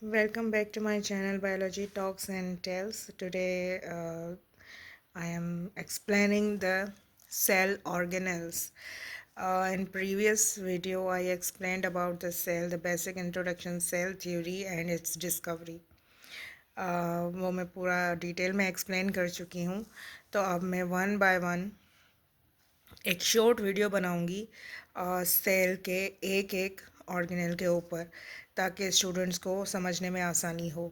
Welcome back to my channel Biology Talks and Tales. Today I am explaining the cell organelles. In previous video I explained about the cell, the basic introduction, cell theory and its discovery. वो मैं पूरा detail में explain कर चुकी हूँ। तो अब मैं वन बाय वन एक शॉर्ट वीडियो बनाऊंगी सेल के एक एक ऑर्गेनेल के ऊपर, ताकि स्टूडेंट्स को समझने में आसानी हो।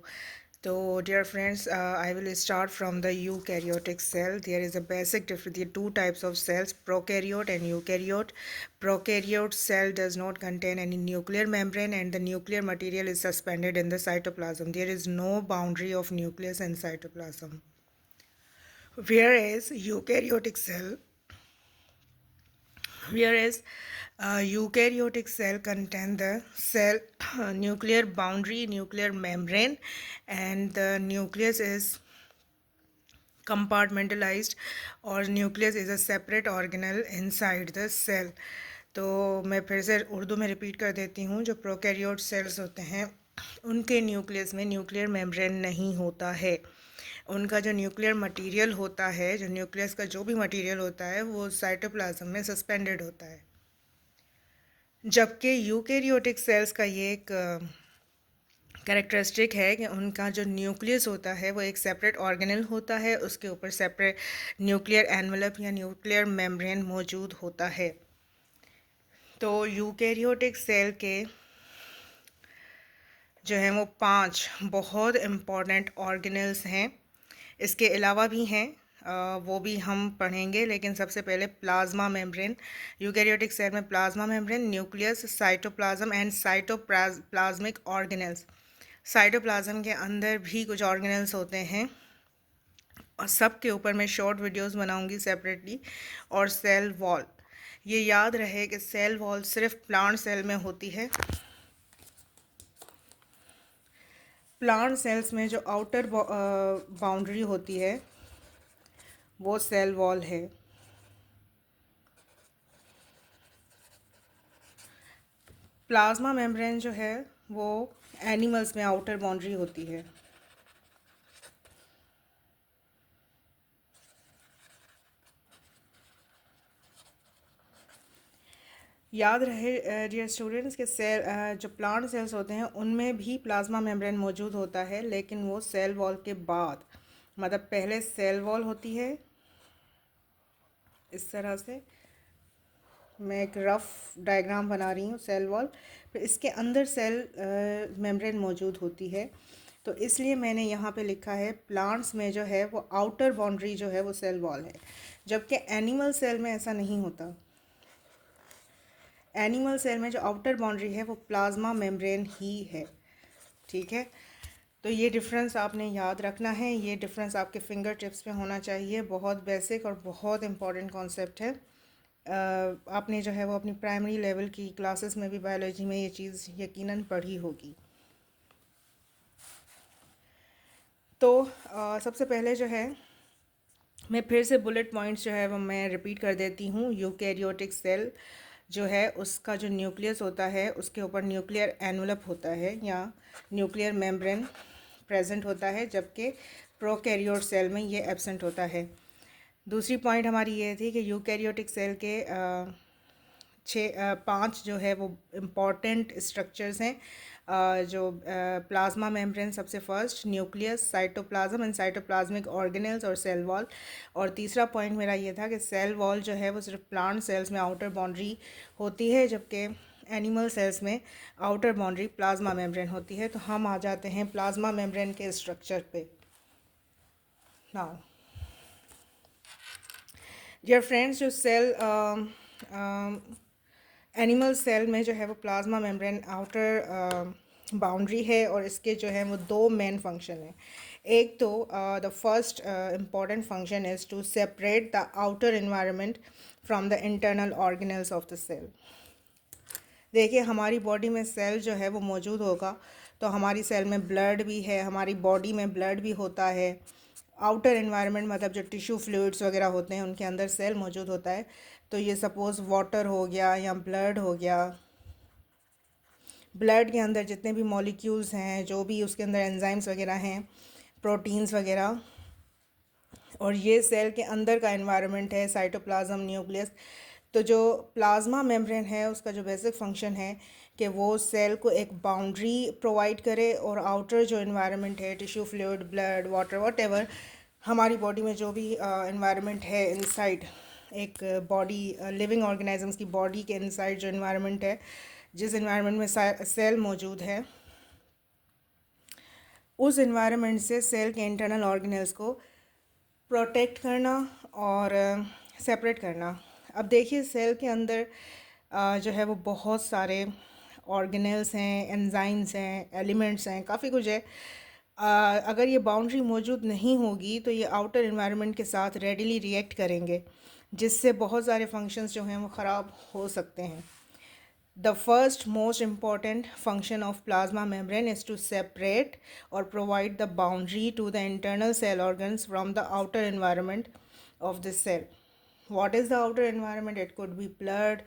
तो dear friends, I will start from the eukaryotic cell. There is a basic difference, two types of cells, prokaryote and eukaryote. Prokaryote cell does not contain any nuclear membrane and the nuclear material is suspended in the cytoplasm. There is no boundary of nucleus and cytoplasm. Whereas eukaryotic cell whereas eukaryotic cell contain the cell nuclear boundary, nuclear membrane, and the nucleus is compartmentalized, or nucleus is a separate organelle inside the cell. तो मैं फिर से उर्दू में repeat कर देती हूँ। जो prokaryote sales होते हैं उनके न्यूक्लियस में न्यूक्लियर मेम्ब्रेन नहीं होता है। उनका जो न्यूक्लियर मटेरियल होता है, जो न्यूक्लियस का जो भी मटेरियल होता है, वो साइटोप्लाज्म में सस्पेंडेड होता है। जबकि यूकैरियोटिक सेल्स का ये एक कैरेक्टरिस्टिक है कि उनका जो न्यूक्लियस होता है वो एक सेपरेट ऑर्गेनल होता है, उसके ऊपर सेपरेट न्यूक्लियर एनवलप या न्यूक्लियर मेम्ब्रेन मौजूद होता है। तो यूकैरियोटिक सेल के जो हैं वो 5 बहुत इम्पॉर्टेंट ऑर्गेनल्स हैं। इसके अलावा भी हैं, वो भी हम पढ़ेंगे, लेकिन सबसे पहले प्लाज्मा मेम्ब्रेन। यूकैरियोटिक सेल में plasma membrane, nucleus, cytoplasm and cytoplasmic organelles. Cytoplasm के अंदर भी कुछ ऑर्गेनल्स होते हैं और सब के ऊपर मैं शॉर्ट वीडियोस बनाऊंगी सेपरेटली। और सेल वॉल, ये याद रहे कि सेल वॉल सिर्फ प्लांट सेल में होती है। प्लांट सेल्स में जो आउटर बाउंड्री होती है वो सेल वॉल है। प्लाज्मा मेम्ब्रेन जो है वो एनिमल्स में आउटर बाउंड्री होती है। याद रहे डियर स्टूडेंट्स के सेल, जो प्लांट सेल्स होते हैं उनमें भी प्लाज्मा मेम्ब्रेन मौजूद होता है, लेकिन वो सेल वॉल के बाद, मतलब पहले सेल वॉल होती है इस तरह से। मैं एक रफ़ डायग्राम बना रही हूँ सेल वॉल, फिर इसके अंदर सेल मेम्ब्रेन मौजूद होती है। तो इसलिए मैंने यहाँ पे लिखा है प्लांट्स में जो है वो आउटर बाउंड्री जो है वो सेल वॉल है, जबकि एनिमल सेल में ऐसा नहीं होता। एनिमल सेल में जो आउटर बाउंड्री है वो प्लाज्मा मेम्ब्रेन ही है। ठीक है, तो ये डिफरेंस आपने याद रखना है, ये डिफरेंस आपके फिंगर टिप्स पे होना चाहिए। बहुत बेसिक और बहुत इम्पॉर्टेंट कॉन्सेप्ट है। आपने जो है वो अपनी प्राइमरी लेवल की क्लासेस में भी बायोलॉजी में ये चीज़ यकीनन पढ़ी होगी। तो सबसे पहले जो है मैं फिर से बुलेट पॉइंट्स जो है वो मैं रिपीट कर देती हूँ। यूकैरियोटिक सेल जो है उसका जो न्यूक्लियस होता है उसके ऊपर न्यूक्लियर एनवलप होता है या न्यूक्लियर मेम्ब्रेन प्रेजेंट होता है, जबकि प्रोकैरियोट सेल में ये एब्सेंट होता है। दूसरी पॉइंट हमारी ये थी कि यूकैरियोटिक सेल के 5 जो है वो इम्पॉर्टेंट स्ट्रक्चर्स हैं। जो प्लाज्मा मेम्ब्रेन सबसे first, nucleus, cytoplasm and cytoplasmic organelles और सेल वॉल। और तीसरा पॉइंट मेरा ये था कि सेल वॉल जो है वो सिर्फ प्लांट सेल्स में आउटर बाउंड्री होती है, जबकि एनिमल सेल्स में आउटर बाउंड्री प्लाज्मा मेम्ब्रेन होती है। तो हम आ जाते हैं प्लाज्मा मेम्ब्रेन के स्ट्रक्चर पे नाउ। डियर फ्रेंड्स, जो सेल एनिमल सेल में जो है वो प्लाज्मा मेम्ब्रेन आउटर बाउंड्री है, और इसके जो है वो 2 मेन फंक्शन हैं। एक तो the first important function is to separate the outer environment from the internal organelles of the cell. देखिए, हमारी बॉडी में सेल जो है वो मौजूद होगा, तो हमारी सेल में ब्लड भी है, हमारी बॉडी में ब्लड भी होता है। आउटर इन्वायरमेंट मतलब जो टिश्यू फ्लूइड्स वगैरह होते हैं उनके अंदर सेल मौजूद होता है। तो ये सपोज़ वाटर हो गया या ब्लड हो गया, ब्लड के अंदर जितने भी मॉलिक्यूल्स हैं, जो भी उसके अंदर एंजाइम्स वगैरह हैं, प्रोटीन्स वगैरह, और ये सेल के अंदर का एनवायरनमेंट है, साइटोप्लाज्म, न्यूक्लियस। तो जो प्लाज्मा मेम्ब्रेन है उसका जो बेसिक फंक्शन है कि वो सेल को एक बाउंड्री प्रोवाइड करे, और आउटर जो एनवायरनमेंट है, tissue, fluid, blood, water, whatever, हमारी बॉडी में जो भी एनवायरनमेंट है इनसाइड, एक बॉडी, लिविंग ऑर्गेनिजम्स की बॉडी के इनसाइड जो एनवायरनमेंट है, जिस एनवायरनमेंट में सेल मौजूद है, उस एनवायरनमेंट से सेल के इंटरनल ऑर्गेनेल्स को प्रोटेक्ट करना और सेपरेट करना। अब देखिए सेल के अंदर जो है वो बहुत सारे ऑर्गेनेल्स हैं, एंजाइम्स हैं, एलिमेंट्स हैं, काफ़ी कुछ है। अगर ये बाउंड्री मौजूद नहीं होगी तो ये आउटर एनवायरनमेंट के साथ रेडिली रिएक्ट करेंगे, जिससे बहुत सारे फंक्शंस जो हैं वो ख़राब हो सकते हैं। The first most important function of plasma membrane is to separate or provide the boundary to the internal cell organs from the outer environment of the cell. What is the outer environment? It could be blood,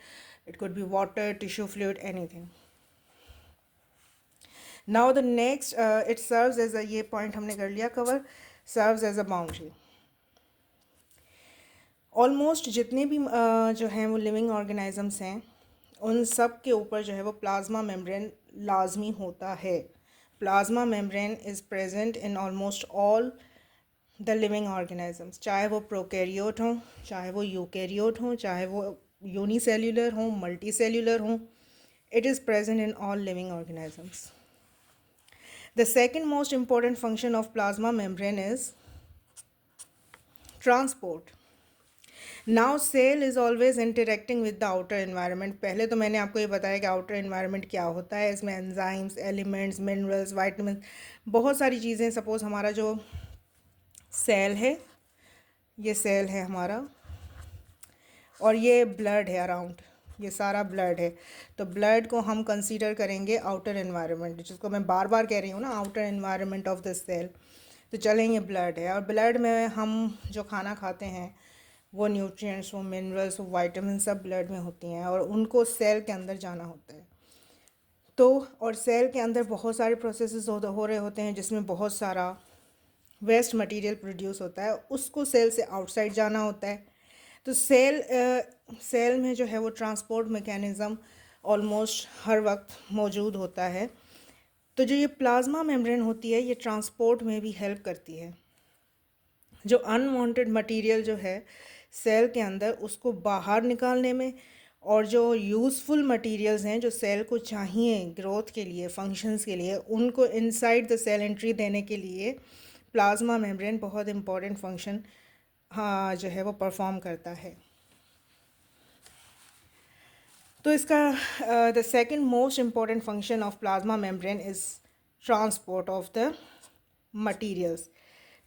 it could be water, tissue, fluid, anything. Now the next, it serves as a, ये point हमने कर लिया cover, serves as a boundary. Almost जितने भी जो हैं वो living organisms हैं, उन सब के ऊपर जो है वो प्लाज्मा मेम्ब्रेन लाजमी होता है। Plasma membrane is present in almost all the living organisms, चाहे वो प्रोकैरियोट हों, चाहे वो यूकैरियोट हों, चाहे वो यूनिसेल्युलर हों, मल्टी सेल्युलर हों, it is present in all living organisms. The second most important function of plasma membrane is transport. Now cell is always interacting with the outer environment. पहले तो मैंने आपको ये बताया कि outer environment क्या होता है। इसमें enzymes, elements, minerals, vitamins, बहुत सारी चीज़ें। सपोज़ हमारा जो सेल है, ये सेल है हमारा, और ये ब्लड है अराउंड, ये सारा ब्लड है। तो ब्लड को हम कंसीडर करेंगे आउटर एनवायरनमेंट, जिसको मैं बार बार कह रही हूँ ना, outer environment of the cell. तो चलें, ये ब्लड है, और ब्लड में हम जो खाना खाते हैं वो न्यूट्रिएंट्स, वो मिनरल्स, वो वाइटामिन सब ब्लड में होती हैं, और उनको सेल के अंदर जाना होता है। तो और सेल के अंदर बहुत सारे प्रोसेसेस हो रहे होते हैं, जिसमें बहुत सारा वेस्ट मटेरियल प्रोड्यूस होता है, उसको सेल से आउटसाइड जाना होता है। तो सेल में जो है वो ट्रांसपोर्ट मैकेनिज़्म ऑलमोस्ट हर वक्त मौजूद होता है। तो जो ये प्लाज्मा मेम्ब्रेन होती है, ये ट्रांसपोर्ट में भी हेल्प करती है। जो अनवांटेड मटेरियल जो है सेल के अंदर, उसको बाहर निकालने में, और जो यूज़फुल मटेरियल्स हैं जो सेल को चाहिए ग्रोथ के लिए, फंक्शंस के लिए, उनको इनसाइड द सेल एंट्री देने के लिए प्लाज्मा मेम्ब्रेन बहुत इंपॉर्टेंट फंक्शन हाँ जो है वो परफॉर्म करता है। तो इसका the second most important function of plasma membrane is transport of the materials.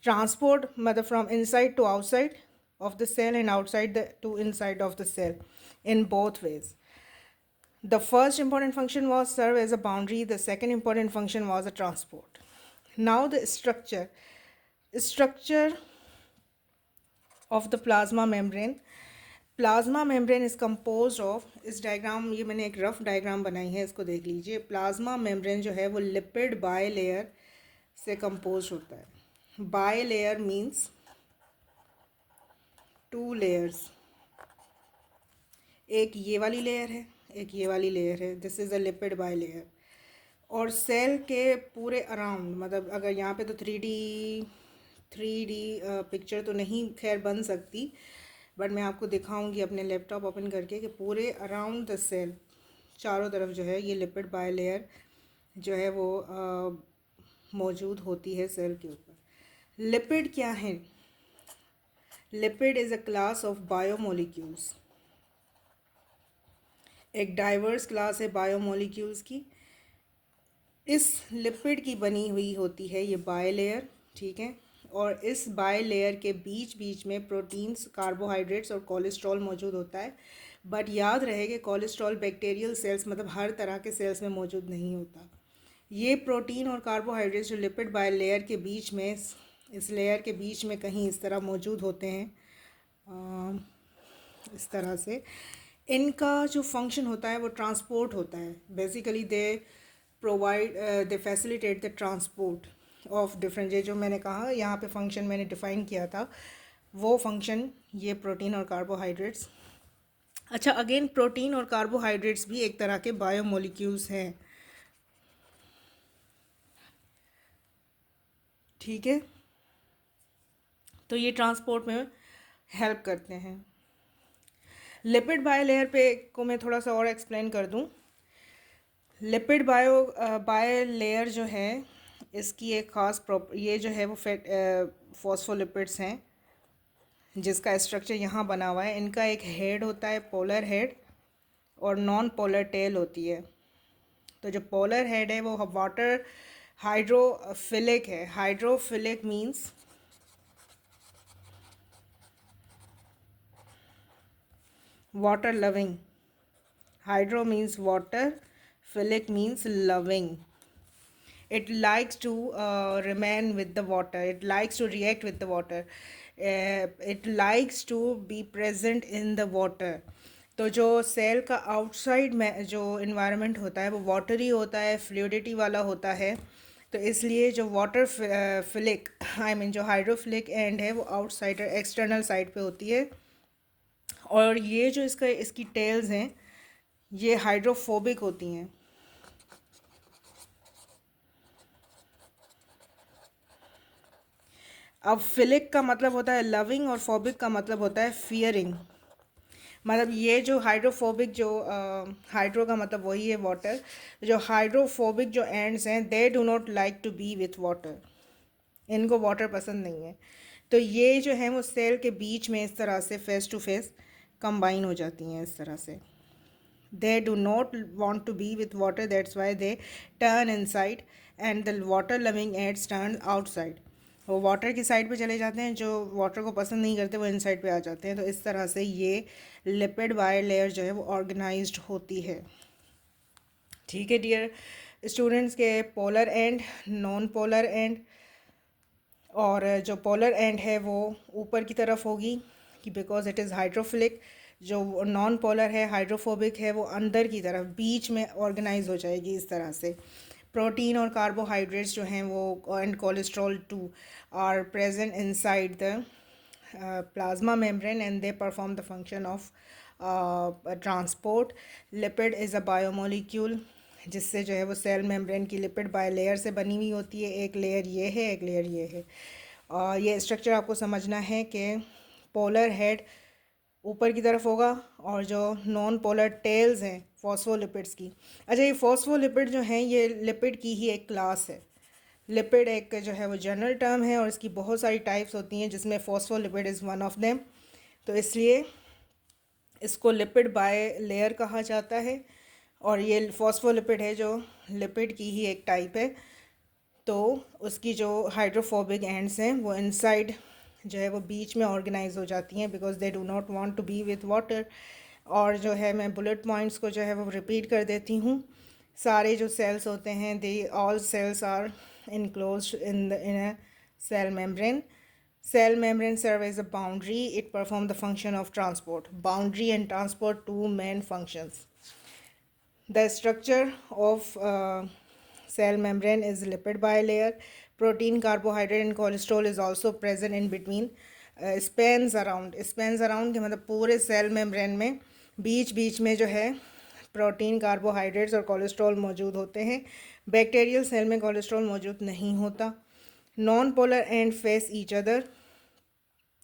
Transport मतलब from inside to outside of the cell and outside the to inside of the cell in both ways. The first important function was serve as a boundary. The second important function was a transport. Now the structure of the plasma membrane. Plasma membrane is composed of, इस diagram, ये मैंने एक rough diagram बनाई है, इसको देख लीजिए। Plasma membrane जो है वो लिपिड बाई लेयर से कंपोज होता है। By layer means two layers, एक ये वाली लेयर है, एक ये वाली लेयर है। This is a lipid by layer. और सेल के पूरे अराउंड, मतलब अगर यहाँ पे तो थ्री डी पिक्चर तो नहीं खैर बन सकती, बट मैं आपको दिखाऊंगी अपने लैपटॉप ओपन करके कि पूरे अराउंड द सेल चारों तरफ जो है ये लिपिड बाई लेयर जो है वो मौजूद होती है सेल के ऊपर। लिपिड क्या है? Lipid is a class of biomolecules, एक डाइवर्स क्लास है बायोमोलिक्यूल्स की। इस लिपिड की बनी हुई होती है ये बाई लेयर, ठीक है। और इस बाई लेयर के बीच बीच में प्रोटीन्स, कार्बोहाइड्रेट्स और कोलेस्ट्रॉल मौजूद होता है। बट याद रहे कि कोलेस्ट्रॉल बैक्टीरियल सेल्स, मतलब हर तरह के सेल्स में मौजूद नहीं होता। ये प्रोटीन और कार्बोहाइड्रेट्स जो लिपिड बाई लेयर के बीच में, इस लेयर के बीच में कहीं इस तरह मौजूद होते हैं, इस तरह से। इनका जो फंक्शन होता है वो ट्रांसपोर्ट होता है। Basically they provide they facilitate the transport of different, ये जो मैंने कहा यहाँ पे फंक्शन मैंने डिफाइन किया था, वो फंक्शन ये प्रोटीन और कार्बोहाइड्रेट्स। अच्छा, अगेन प्रोटीन और कार्बोहाइड्रेट्स भी एक तरह के बायोमोलिक्यूल्स हैं, ठीक है। तो ये ट्रांसपोर्ट में हेल्प करते हैं। लिपिड बायोलेयर पे को मैं थोड़ा सा और एक्सप्लेन कर दूं। लिपिड बायोलेयर जो है, इसकी एक ख़ास ये जो है वो फॉस्फोलिपिड्स हैं, जिसका स्ट्रक्चर यहाँ बना हुआ है। इनका एक हेड होता है, पोलर हेड, और नॉन पोलर टेल होती है। तो जो पोलर हेड है वो वाटर हाइड्रोफिलिक है। Hydrophilic means water loving. Hydro means water, philic means loving. It likes to remain with the water, it likes to react with the water, it likes to be present in the water. तो जो cell का outside में जो environment होता है वो watery होता है, फ्लूइडिटी वाला होता है। तो इसलिए जो वाटर फिलिक आई मीन जो हाइड्रोफिलिक एंड है वो आउटसाइडर एक्सटर्नल साइड पे होती है। और ये जो इसकी टेल्स हैं ये हाइड्रोफोबिक होती हैं। अब फिलिक का मतलब होता है लविंग और फोबिक का मतलब होता है फियरिंग। मतलब ये जो हाइड्रोफोबिक जो हाइड्रो का मतलब वही है वाटर, जो हाइड्रोफोबिक जो एंड्स हैं they do not like to be with water, इनको वाटर पसंद नहीं है। तो ये जो है वो सेल के बीच में इस तरह से फेस टू फेस कंबाइन हो जाती हैं इस तरह से। They do not want to be with water, that's why they turn inside and the water loving ants turn outside. वो वाटर की साइड पे चले जाते हैं, जो वाटर को पसंद नहीं करते वो इनसाइड पे आ जाते हैं। तो इस तरह से ये लिपिड बायोलेयर जो है वो ऑर्गेनाइज्ड होती है, ठीक है डियर स्टूडेंट्स। के polar and, non polar and, और जो पोलर एंड है वो ऊपर की तरफ होगी कि बिकॉज इट इज़ हाइड्रोफिलिक। जो नॉन पोलर है, हाइड्रोफोबिक है, वो अंदर की तरफ बीच में ऑर्गेनाइज हो जाएगी इस तरह से। प्रोटीन और कार्बोहाइड्रेट्स जो हैं वो and cholesterol too are present inside the plasma membrane and they perform the function of transport. Lipid is a biomolecule, जिससे जो है वो सेल मेम्ब्रेन की लिपिड बायोलेयर से बनी हुई होती है। एक लेयर ये है, एक लेयर ये है। ये स्ट्रक्चर आपको समझना है कि पोलर हेड ऊपर की तरफ होगा और जो नॉन पोलर टेल्स हैं फॉस्फोलिपिड्स की। अच्छा, ये फॉस्फोलिपिड जो हैं ये लिपिड की ही एक क्लास है। लिपिड एक जो है वो जनरल टर्म है और इसकी बहुत सारी टाइप्स होती हैं, जिसमें phospholipid is one of them. तो इसलिए इसको लिपिड बाय लेयर कहा जाता है। और ये फॉस्फोलिपिड है जो लिपिड की ही एक टाइप है। तो उसकी जो हाइड्रोफोबिक एंड्स हैं वो इनसाइड जो है वो बीच में ऑर्गेनाइज हो जाती हैं, because they do not want to be with water. और जो है मैं बुलेट पॉइंट्स को जो है वो रिपीट कर देती हूँ। सारे जो सेल्स होते हैं they all cells are enclosed in a cell membrane. Cell membrane serve as a boundary. It perform the function of transport. Boundary and transport, two main functions. The structure of cell membrane is lipid bilayer. Protein, carbohydrate and cholesterol is also present in between. Spans around के मतलब पूरे cell membrane में बीच बीच में जो है protein, carbohydrates और cholesterol मौजूद होते हैं। बैक्टीरियल सेल में कोलेस्ट्रॉल मौजूद नहीं होता। Non polar and face each other.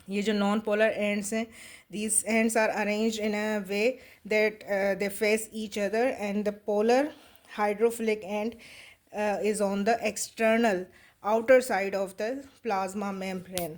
ये जो नॉन पोलर एंड्स हैं, these ends are arranged in a way that they face each other, and the polar hydrophilic end is on the external outer side of the plasma membrane.